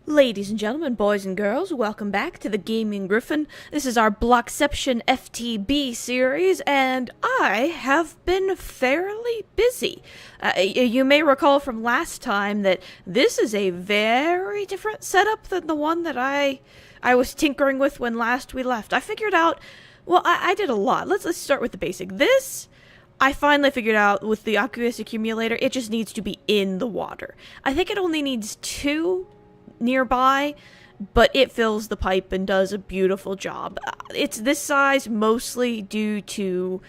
Ladies and gentlemen, boys and girls, welcome back to the Gaming Gryphon. This is our Blockception FTB series, and I have been fairly busy. You may recall from last time that this is a very different setup than the one that I was tinkering with when last we left. I figured out, well, I did a lot. Let's start with the basic. I finally figured out with the aqueous accumulator, it just needs to be in the water. I think it only needs 2 nearby, but it fills the pipe and does a beautiful job. It's this size mostly due to,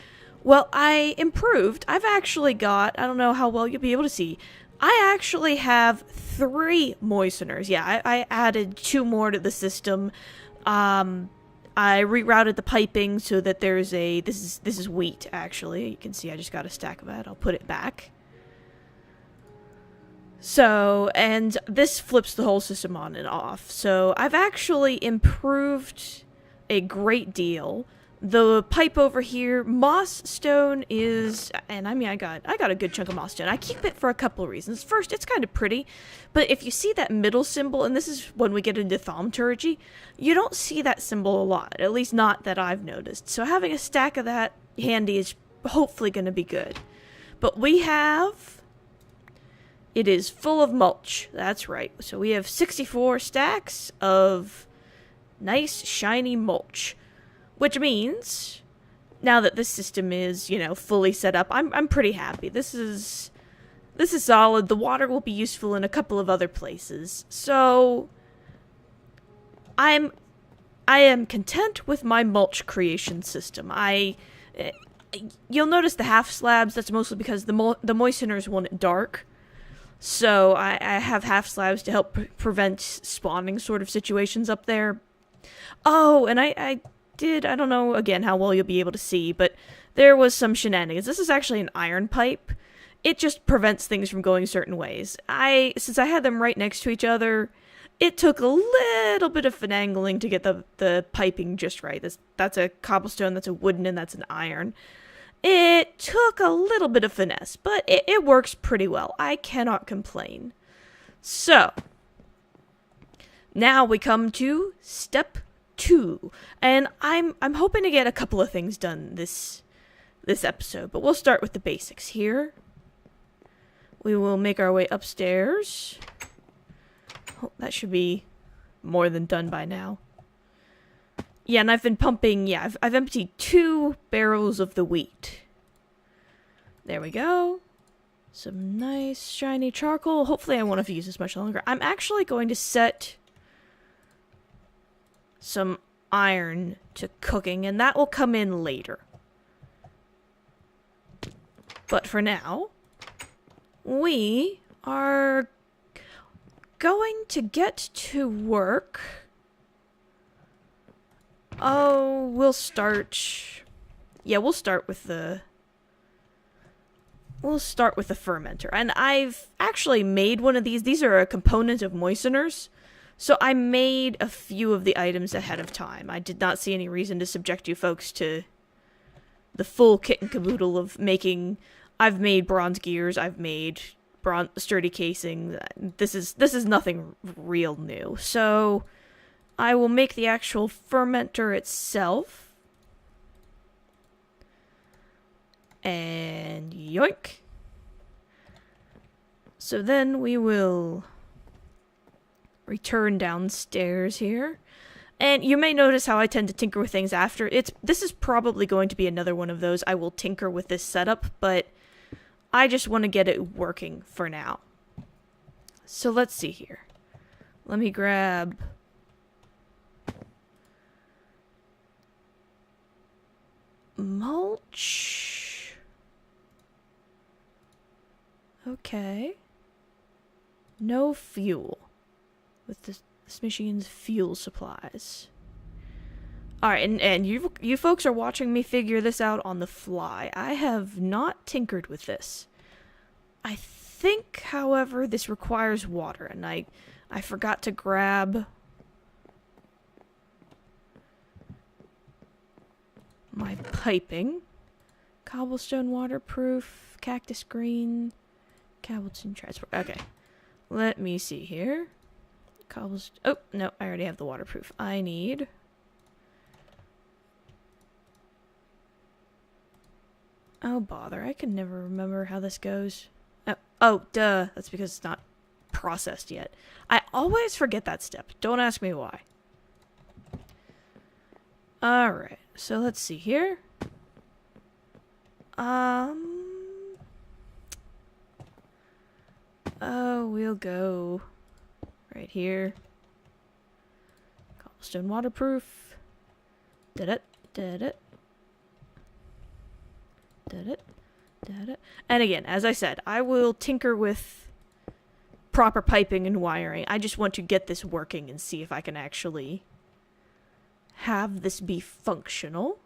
well, I improved. I've actually got, I don't know how well you'll be able to see, I actually have 3 moisteners. Yeah, I added 2 more to the system. I rerouted the piping so that there's a, this is wheat, actually. You can see I just got a stack of that. I'll put it back. So, and this flips the whole system on and off. So, I've actually improved a great deal. The pipe over here, moss stone is, and I mean, I got a good chunk of moss stone. I keep it for a couple of reasons. First, it's kind of pretty, but if you see that middle symbol, and this is when we get into thaumaturgy, you don't see that symbol a lot, at least not that I've noticed. So having a stack of that handy is hopefully going to be good. But we have... It is full of mulch. That's right. So we have 64 stacks of nice, shiny mulch. Which means, now that this system is, fully set up, I'm pretty happy. This is solid. The water will be useful in a couple of other places. So, I am content with my mulch creation system. You'll notice the half slabs, that's mostly because the moisteners want it dark. So I have half slabs to help prevent spawning sort of situations up there. Oh, and I don't know again how well you'll be able to see, but there was some shenanigans. This is actually an iron pipe. It just prevents things from going certain ways. Since I had them right next to each other, it took a little bit of finagling to get the piping just right. That's a cobblestone, that's a wooden, and that's an iron. It took a little bit of finesse, but it works pretty well. I cannot complain. So, now we come to step 2, and I'm hoping to get a couple of things done this episode, but we'll start with the basics here. We will make our way upstairs. Oh, that should be more than done by now. Yeah, and I've been pumping, I've emptied 2 barrels of the wheat. There we go. Some nice shiny charcoal. Hopefully I won't have to use this much longer. I'm actually going to set some iron to cooking, and that will come in later. But for now, we are going to get to work. Oh, we'll start with the fermenter. And I've actually made one of these. These are a component of moisteners. So I made a few of the items ahead of time. I did not see any reason to subject you folks to the full kit and caboodle of making. I've made bronze gears. I've made sturdy casing. This is nothing real new. So I will make the actual fermenter itself. And yoink. So then we will return downstairs here. And you may notice how I tend to tinker with things after. This is probably going to be another one of those. I will tinker with this setup, but I just want to get it working for now. So let's see here. Let me grab... mulch. Okay. No fuel with this machine's fuel supplies. Alright, and you folks are watching me figure this out on the fly. I have not tinkered with this. I think, however, this requires water, and I forgot to grab my piping. Cobblestone waterproof, cactus green, Cableton transport. Okay. Let me see here. Oh, no, I already have the waterproof. I need... Oh, bother. I can never remember how this goes. Oh, duh. That's because it's not processed yet. I always forget that step. Don't ask me why. Alright, so let's see here. Oh, we'll go right here. Cobblestone waterproof. Did it. And again, as I said, I will tinker with proper piping and wiring. I just want to get this working and see if I can actually have this be functional.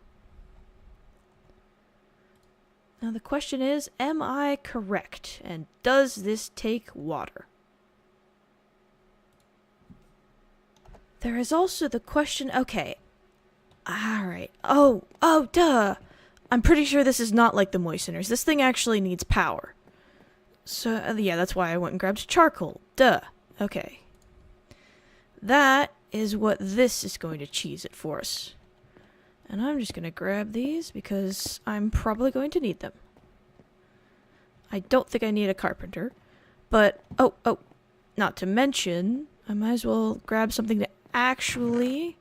Now the question is, am I correct? And does this take water? There is also the question, okay. Alright. Oh, duh. I'm pretty sure this is not like the moisteners. This thing actually needs power. So, yeah, that's why I went and grabbed charcoal. Duh. Okay. That is what this is going to cheese it for us. And I'm just going to grab these because I'm probably going to need them. I don't think I need a carpenter. But, oh, not to mention, I might as well grab something to actually...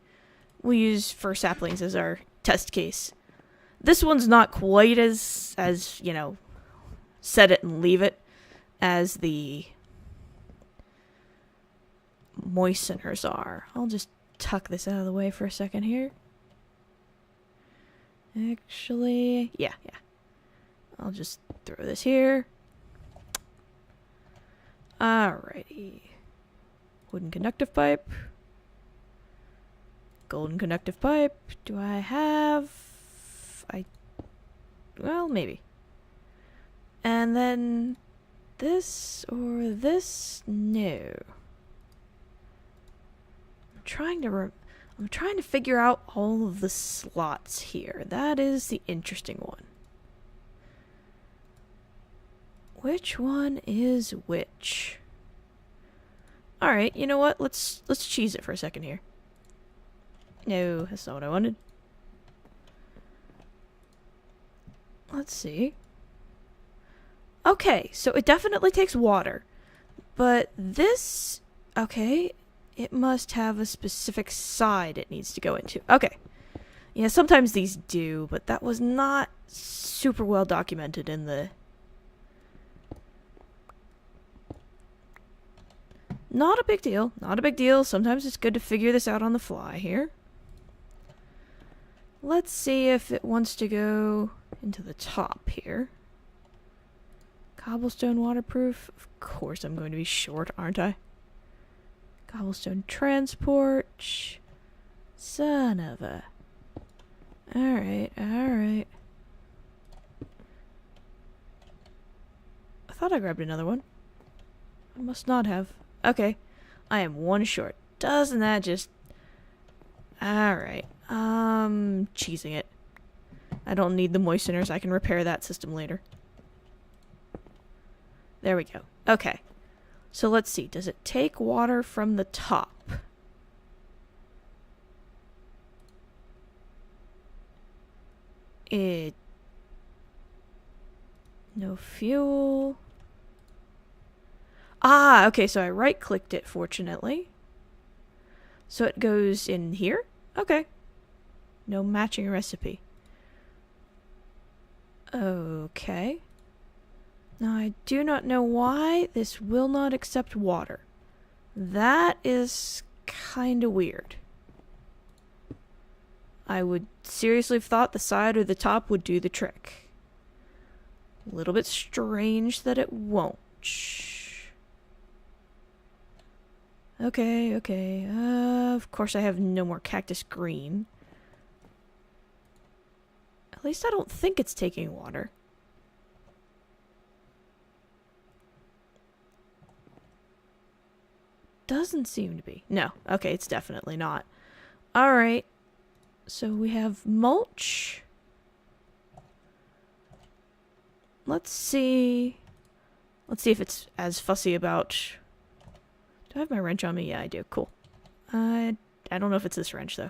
We'll use for saplings as our test case. This one's not quite as, you know, set it and leave it as the moisteners are. I'll just tuck this out of the way for a second here. Actually, yeah. I'll just throw this here. Alrighty. Wooden conductive pipe. Golden conductive pipe. Do I have... Well, maybe. And then this or this? No. I'm trying to figure out all of the slots here. That is the interesting one. Which one is which? Alright, you know what? Let's cheese it for a second here. No, that's not what I wanted. Let's see. Okay, so it definitely takes water. But this... Okay, it must have a specific side it needs to go into. Okay. Yeah, sometimes these do, but that was not super well documented in the... Not a big deal. Not a big deal. Sometimes it's good to figure this out on the fly here. Let's see if it wants to go into the top here. Cobblestone waterproof. Of course I'm going to be short, aren't I? Cobblestone transport. Son of a... Alright. I thought I grabbed another one. I must not have. Okay. I am one short. Doesn't that just... Alright. Cheesing it. I don't need the moisteners. I can repair that system later. There we go. Okay. So let's see. Does it take water from the top? No fuel. Ah, okay, so I right-clicked it, fortunately. So it goes in here? Okay. No matching recipe. Okay. Now, I do not know why this will not accept water. That is kinda weird. I would seriously have thought the side or the top would do the trick. A little bit strange that it won't. Okay. Of course I have no more cactus green. At least I don't think it's taking water. Doesn't seem to be. No. Okay, it's definitely not. Alright. So we have mulch. Let's see if it's as fussy about Do I have my wrench on me? Yeah, I do. Cool. I don't know if it's this wrench, though.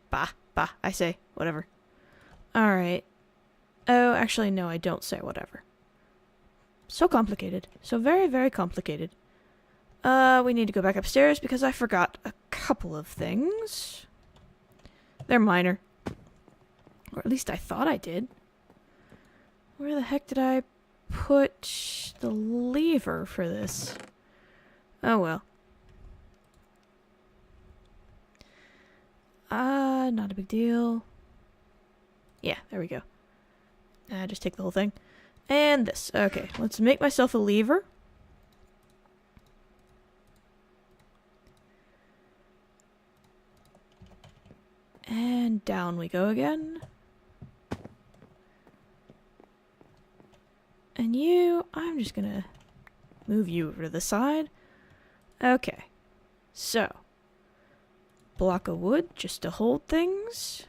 Bah, I say. Whatever. Alright. Oh, actually, no, I don't say whatever. So complicated. So very, very complicated. We need to go back upstairs because I forgot a couple of things. They're minor. Or at least I thought I did. Where the heck did I put the lever for this? Oh well. Not a big deal. Yeah, there we go. Just take the whole thing. And this. Okay, let's make myself a lever. And down we go again. And you, I'm just gonna move you over to the side. Okay. So, block of wood just to hold things.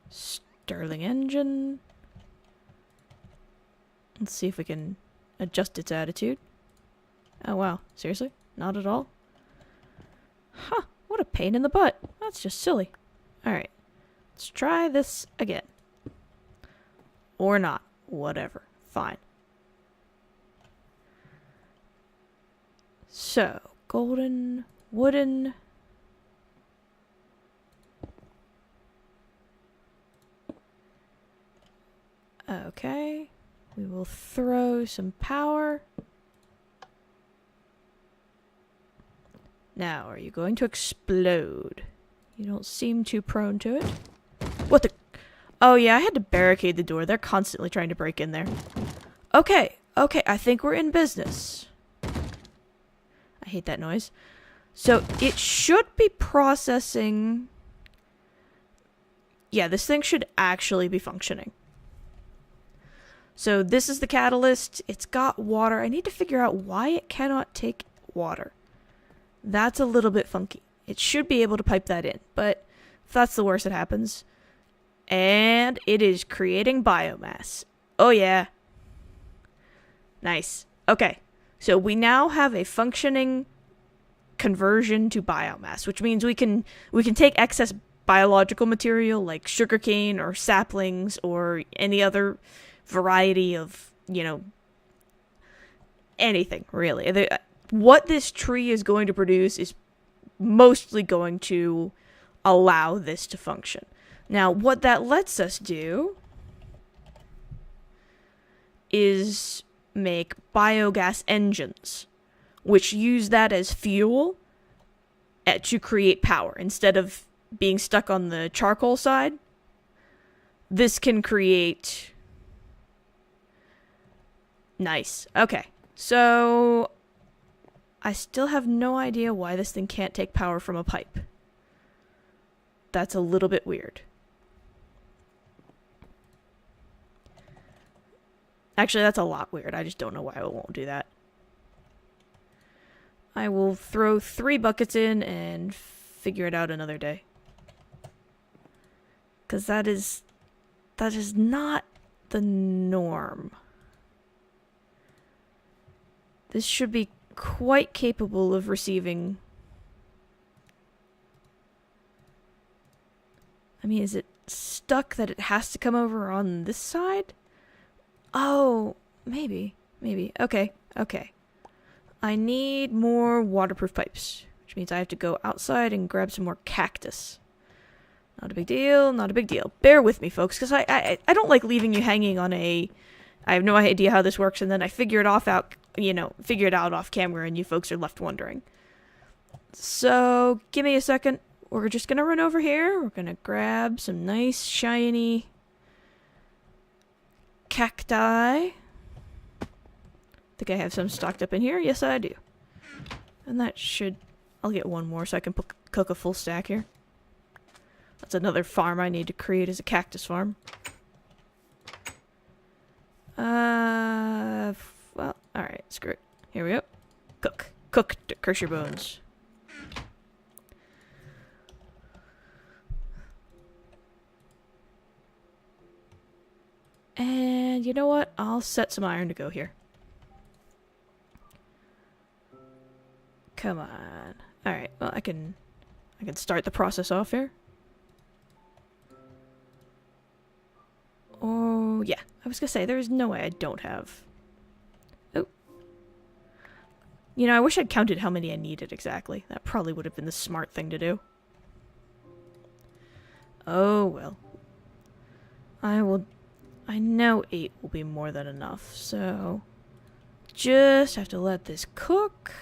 Stirling engine. Let's see if we can adjust its attitude. Oh wow, seriously? Not at all? Huh, what a pain in the butt. That's just silly. Alright, let's try this again. Or not. Whatever. Fine. So, golden, wooden. Okay. We will throw some power. Now, are you going to explode? You don't seem too prone to it. What the... Oh yeah, I had to barricade the door. They're constantly trying to break in there. Okay, I think we're in business. I hate that noise. So, it should be processing... Yeah, this thing should actually be functioning. So, this is the catalyst. It's got water. I need to figure out why it cannot take water. That's a little bit funky. It should be able to pipe that in, but if that's the worst that happens... And it is creating biomass. Oh yeah. Nice. Okay. So we now have a functioning conversion to biomass, which means we can take excess biological material like sugarcane or saplings or any other variety of, you know, anything really. What this tree is going to produce is mostly going to allow this to function. Now, what that lets us do is make biogas engines, which use that as fuel to create power. Instead of being stuck on the charcoal side, this can create... Nice. Okay, so I still have no idea why this thing can't take power from a pipe. That's a little bit weird. Actually, that's a lot weird. I just don't know why it won't do that. I will throw 3 buckets in and figure it out another day. Because that is not the norm. This should be quite capable of receiving... I mean, is it stuck that it has to come over on this side? Oh, maybe. Okay. I need more waterproof pipes, which means I have to go outside and grab some more cactus. Not a big deal. Bear with me, folks, because I don't like leaving you hanging on a... I have no idea how this works, and then I figure it out off camera, and you folks are left wondering. So, give me a second. We're just gonna run over here. We're gonna grab some nice, shiny... cacti. Think I have some stocked up in here? Yes, I do. And that should... I'll get one more so I can cook a full stack here. That's another farm I need to create as a cactus farm. Well, alright, screw it. Here we go. Cook to curse your bones. And you know what? I'll set some iron to go here. Come on. Alright, well, I can start the process off here. Oh, yeah. I was gonna say, there's no way I don't have... Oh. You know, I wish I'd counted how many I needed exactly. That probably would have been the smart thing to do. Oh, well. I know 8 will be more than enough, so... Just have to let this cook.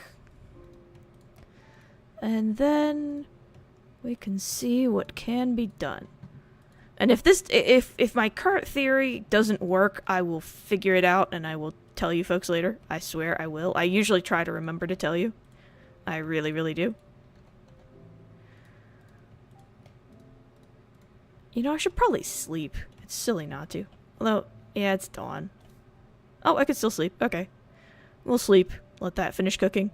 And then... we can see what can be done. And if my current theory doesn't work, I will figure it out and I will tell you folks later. I swear I will. I usually try to remember to tell you. I really, really do. You know, I should probably sleep. It's silly not to. Although, yeah, it's dawn. Oh, I could still sleep. Okay. We'll sleep. Let that finish cooking.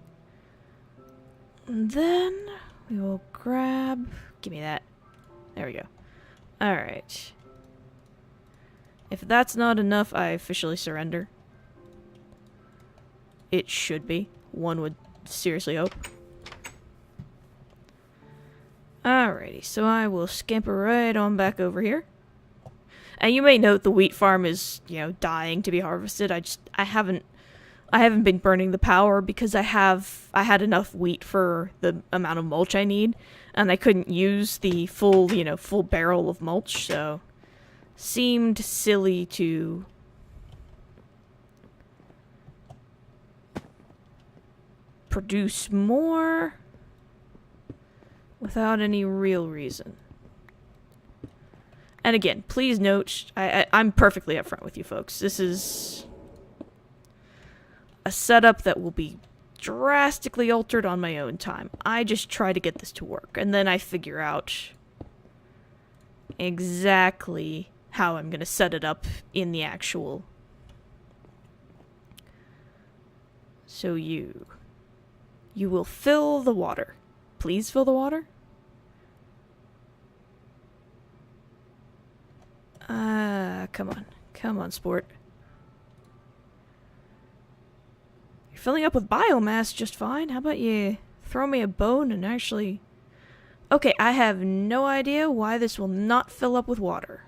And then we will grab... Give me that. There we go. Alright. If that's not enough, I officially surrender. It should be. One would seriously hope. Alrighty, so I will scamper right on back over here. And you may note the wheat farm is, you know, dying to be harvested. I haven't been burning the power because I had enough wheat for the amount of mulch I need, and I couldn't use the full barrel of mulch, so seemed silly to produce more without any real reason. And again, please note, I'm perfectly upfront with you folks. This is a setup that will be drastically altered on my own time. I just try to get this to work, and then I figure out exactly how I'm going to set it up in the actual... So you will fill the water. Please fill the water. Come on. Come on, sport. You're filling up with biomass just fine. How about you throw me a bone and actually... Okay, I have no idea why this will not fill up with water.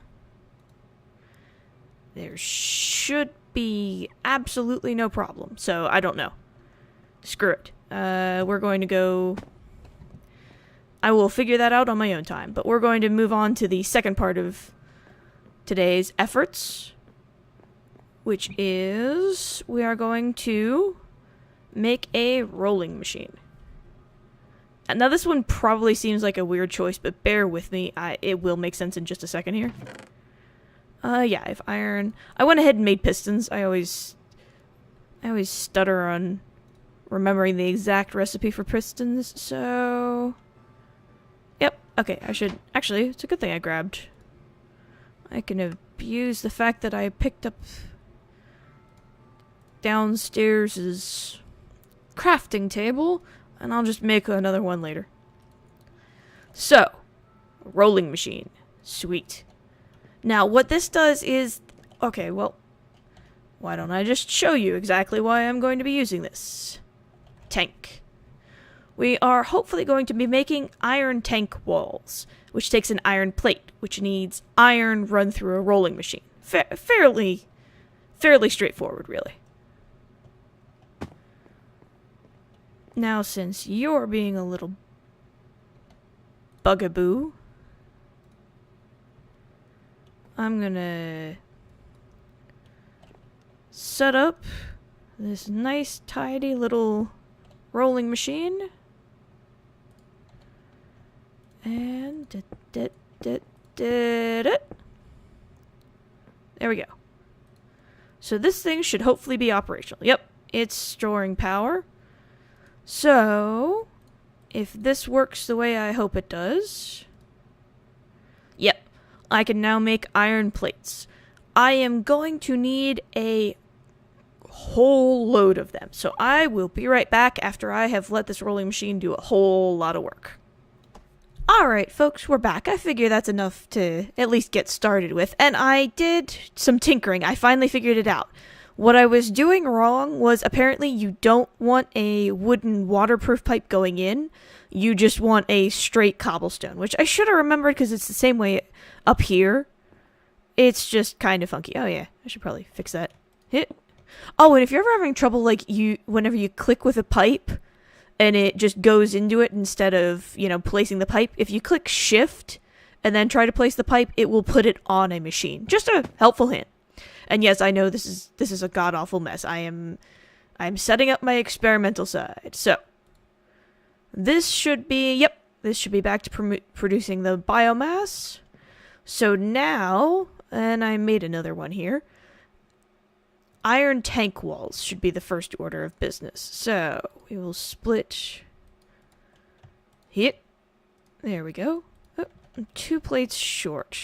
There should be absolutely no problem, so I don't know. Screw it. We're going to go... I will figure that out on my own time, but we're going to move on to the second part of today's efforts, which is we are going to make a rolling machine. And now this one probably seems like a weird choice, but bear with me. It will make sense in just a second here. Yeah, I have iron. I went ahead and made pistons. I always stutter on remembering the exact recipe for pistons, so... Yep, okay, I should... Actually, it's a good thing I grabbed. I can abuse the fact that I picked up downstairs' crafting table, and I'll just make another one later. So, rolling machine. Sweet. Now, what this does is... Okay, well, why don't I just show you exactly why I'm going to be using this? Tank. We are hopefully going to be making iron tank walls, which takes an iron plate, which needs iron run through a rolling machine. Fairly straightforward, really. Now, since you're being a little bugaboo, I'm gonna set up this nice, tidy little rolling machine. And there we go. So this thing should hopefully be operational. Yep, it's storing power. So, if this works the way I hope it does... Yep, I can now make iron plates. I am going to need a whole load of them. So I will be right back after I have let this rolling machine do a whole lot of work. Alright, folks, we're back. I figure that's enough to at least get started with. And I did some tinkering. I finally figured it out. What I was doing wrong was apparently you don't want a wooden waterproof pipe going in. You just want a straight cobblestone, which I should have remembered because it's the same way up here. It's just kind of funky. Oh yeah, I should probably fix that. Hit. Oh, and if you're ever having trouble, like whenever you click with a pipe and it just goes into it instead of, placing the pipe, if you click shift and then try to place the pipe, it will put it on a machine. Just a helpful hint. And yes, I know this is a god-awful mess. I'm setting up my experimental side. So, this should be back to producing the biomass. So now, and I made another one here, iron tank walls should be the first order of business. So, we will split. Hit. There we go. Oh, 2 plates short.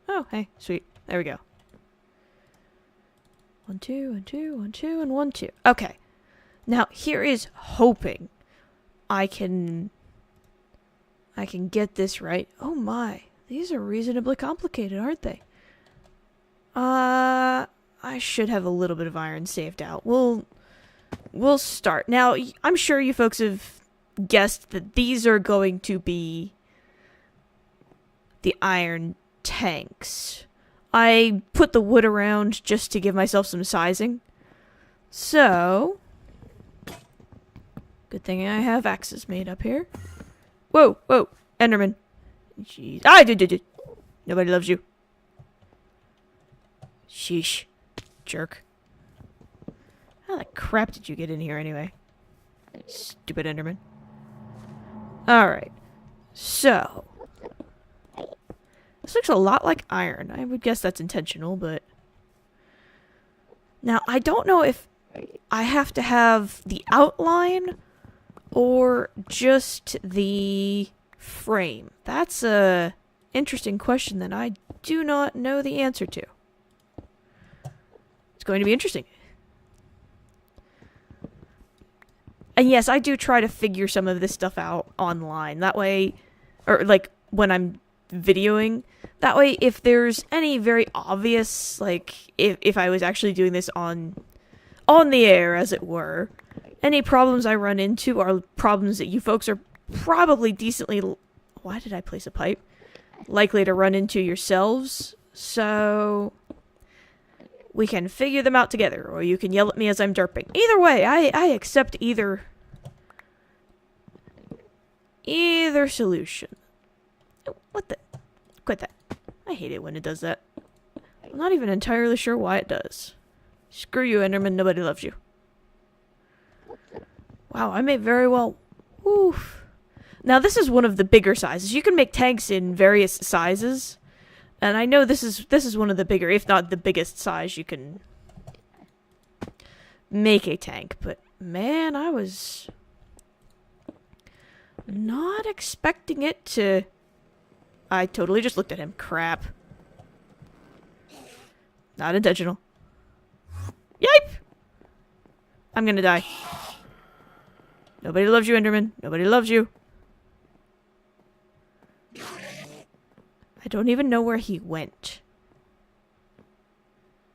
Oh, hey, sweet. There we go. 1, 2, and 2, 1, 2, and 1, 2. Okay. Now, here is hoping I can get this right. Oh my. These are reasonably complicated, aren't they? I should have a little bit of iron saved out. We'll start. Now, I'm sure you folks have guessed that these are going to be the iron tanks. I put the wood around just to give myself some sizing. So, good thing I have axes made up here. Whoa, Enderman. Jeez. I did. Nobody loves you. Sheesh. Jerk. How the crap did you get in here anyway? Stupid Enderman. Alright. So, this looks a lot like iron. I would guess that's intentional, but... Now, I don't know if I have to have the outline or just the frame. That's a interesting question that I do not know the answer to. It's going to be interesting. And yes, I do try to figure some of this stuff out online. That way, or like when I'm videoing, that way if there's any very obvious, like if I was actually doing this on the air, as it were, any problems I run into are problems that you folks are probably decently, why did I place a pipe? Likely to run into yourselves, so we can figure them out together, or you can yell at me as I'm derping. Either way, I accept either solution. What the? Quit that. I hate it when it does that. I'm not even entirely sure why it does. Screw you, Enderman. Nobody loves you. Wow, I may very well... Oof. Now, this is one of the bigger sizes. You can make tanks in various sizes. And I know this is one of the bigger, if not the biggest size you can make a tank. But, man, I was not expecting it to... I totally just looked at him. Crap. Not intentional. Yipe! I'm gonna die. Nobody loves you, Enderman. Nobody loves you. I don't even know where he went.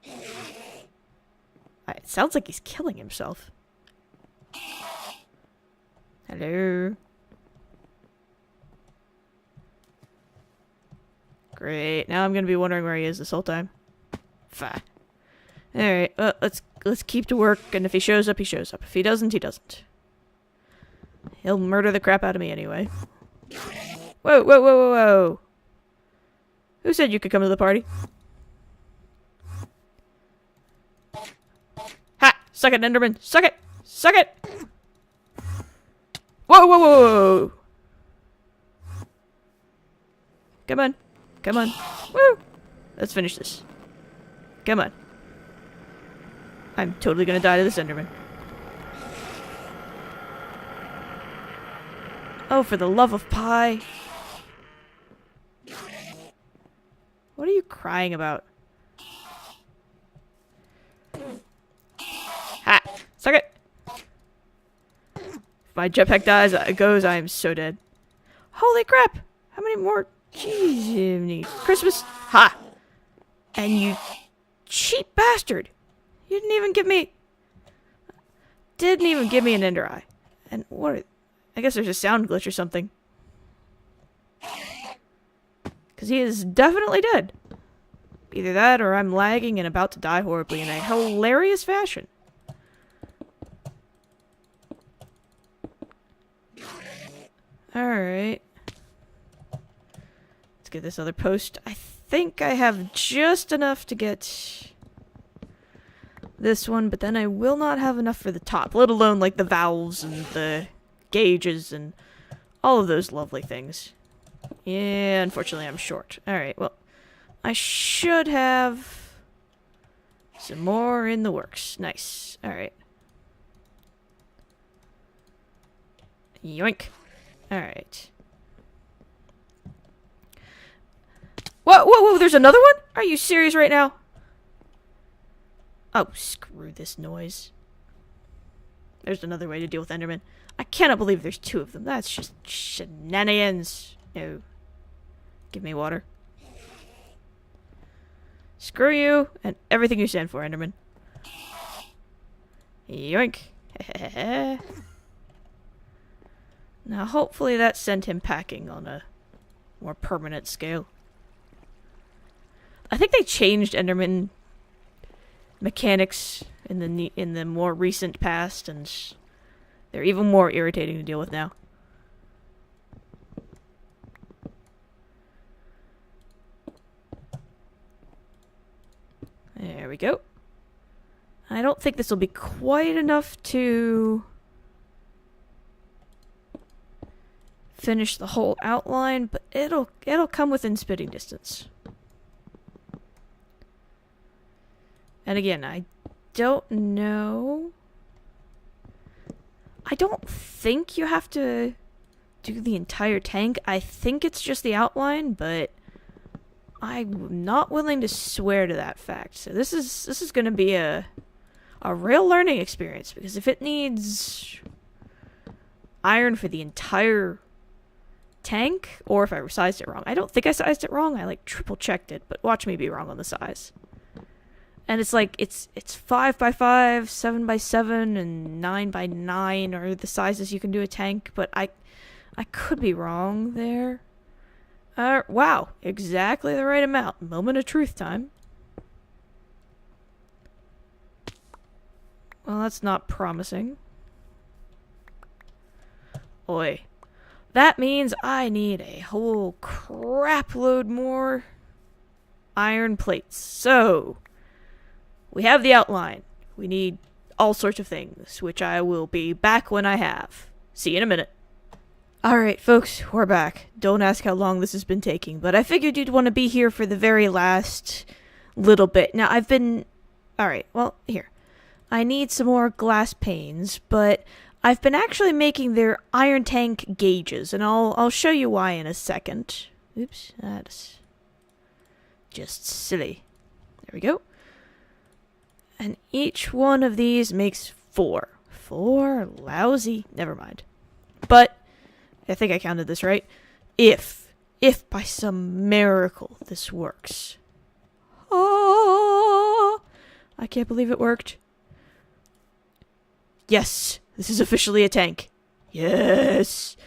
It sounds like he's killing himself. Hello. Great. Now I'm gonna be wondering where he is this whole time. Fine. Alright, well, let's keep to work, and if he shows up, he shows up. If he doesn't, he doesn't. He'll murder the crap out of me anyway. Whoa. Who said you could come to the party? Ha! Suck it, Enderman! Suck it! Suck it! Whoa! Come on. Woo! Let's finish this. Come on. I'm totally gonna die to this Enderman. Oh, for the love of pie. What are you crying about? Ha! Suck it! If my jetpack goes, I am so dead. Holy crap! How many more? Jeez, Christmas. Ha! And you cheap bastard! You didn't even give me... Didn't even give me an ender eye. And what... I guess there's a sound glitch or something. Because he is definitely dead. Either that or I'm lagging and about to die horribly in a hilarious fashion. Alright. Let's get this other post. I think I have just enough to get this one, but then I will not have enough for the top, let alone like the valves and the gauges and all of those lovely things. Yeah, unfortunately I'm short. Alright, well, I should have some more in the works. Nice. Alright. Yoink. Alright. Whoa, whoa, whoa, there's another one? Are you serious right now? Oh, screw this noise. There's another way to deal with Enderman. I cannot believe there's two of them. That's just shenanigans. No. Give me water. Screw you and everything you stand for, Enderman. Yoink. Now, hopefully that sent him packing on a more permanent scale. I think they changed Enderman mechanics in the more recent past, and they're even more irritating to deal with now. There we go. I don't think this will be quite enough to finish the whole outline, but it'll come within spitting distance. And again, I don't know. I don't think you have to do the entire tank. I think it's just the outline, but I'm not willing to swear to that fact. So this is going to be a real learning experience, because if it needs iron for the entire tank, or if I sized it wrong. I don't think I sized it wrong. I like triple checked it, but watch me be wrong on the size. And it's like, it's 5x5, 7x7, and 9x9 are the sizes you can do a tank, but I could be wrong there. Wow, exactly the right amount. Moment of truth time. Well, that's not promising. Oi. That means I need a whole crap load more iron plates. So, we have the outline. We need all sorts of things, which I will be back when I have. See you in a minute. Alright, folks, we're back. Don't ask how long this has been taking, but I figured you'd want to be here for the very last little bit. Now, I've been... Alright, well, here. I need some more glass panes, but I've been actually making their iron tank gauges, and I'll show you why in a second. Oops, that's just silly. There we go. And each one of these makes 4. 4 lousy. Never mind. But I think I counted this right. If by some miracle this works. Oh, I can't believe it worked. Yes, this is officially a tank. Yes.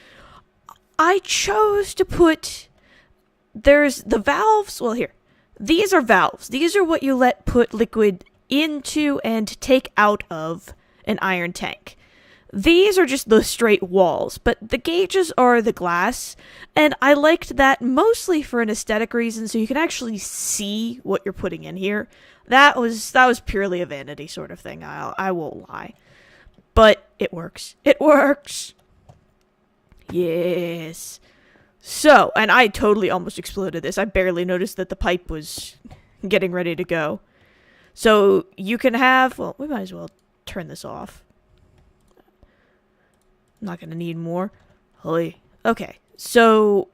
I chose to put... There's the valves. Well, here. These are valves. These are what you put liquid into and take out of an iron tank. These are just the straight walls, but the gauges are the glass, and I liked that mostly for an aesthetic reason, so you can actually see what you're putting in here. That was purely a vanity sort of thing, I won't lie. But it works. It works! Yes. So, and I totally almost exploded this. I barely noticed that the pipe was getting ready to go. So, you can have... Well, we might as well turn this off. I'm not gonna need more. Holy. Okay, so...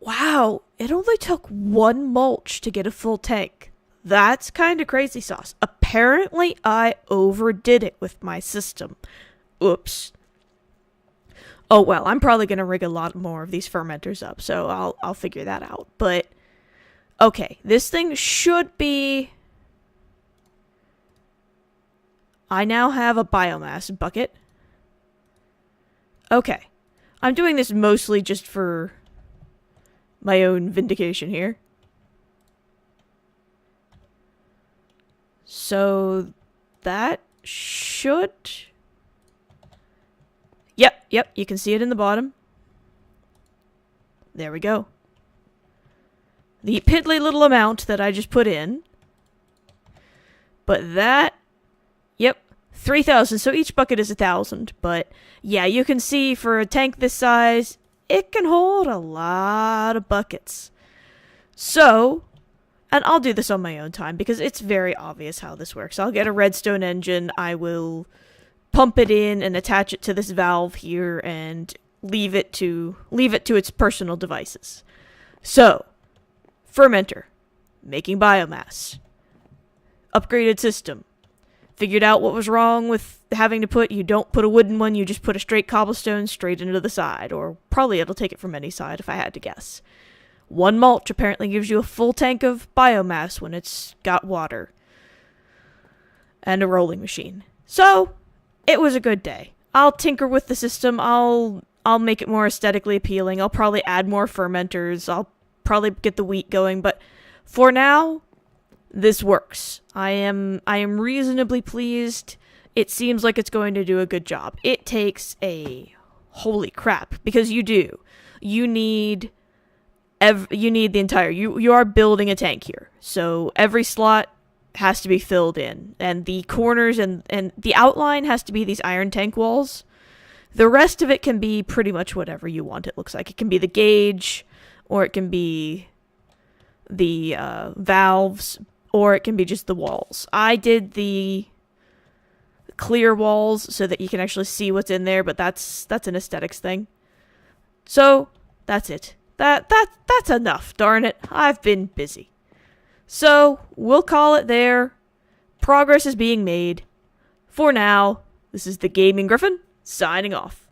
Wow, it only took 1 mulch to get a full tank. That's kind of crazy sauce. Apparently, I overdid it with my system. Oops. Oh, well, I'm probably gonna rig a lot more of these fermenters up, so I'll figure that out. But, okay, this thing should be... I now have a biomass bucket. Okay. I'm doing this mostly just for my own vindication here. So that should... Yep, you can see it in the bottom. There we go. The piddly little amount that I just put in. But that... Yep, 3,000. So each bucket is 1,000. But yeah, you can see for a tank this size, it can hold a lot of buckets. So, and I'll do this on my own time because it's very obvious how this works. I'll get a redstone engine. I will pump it in and attach it to this valve here and leave it to its personal devices. So, fermenter, making biomass, upgraded system. Figured out what was wrong with having to put, you don't put a wooden one, you just put a straight cobblestone straight into the side, or probably it'll take it from any side if I had to guess. One mulch apparently gives you a full tank of biomass when it's got water. And a rolling machine. So, it was a good day. I'll tinker with the system, I'll make it more aesthetically appealing, I'll probably add more fermenters, I'll probably get the wheat going, but for now, this works. I am reasonably pleased. It seems like it's going to do a good job. It takes a holy crap because you do. You need the entire. You are building a tank here, so every slot has to be filled in, and the corners and the outline has to be these iron tank walls. The rest of it can be pretty much whatever you want. It looks like it can be the gauge, or it can be the valves. Or it can be just the walls. I did the clear walls so that you can actually see what's in there, but that's an aesthetics thing. So, that's it. That's enough, darn it. I've been busy. So, we'll call it there. Progress is being made. For now, this is the Gaming Gryphon, signing off.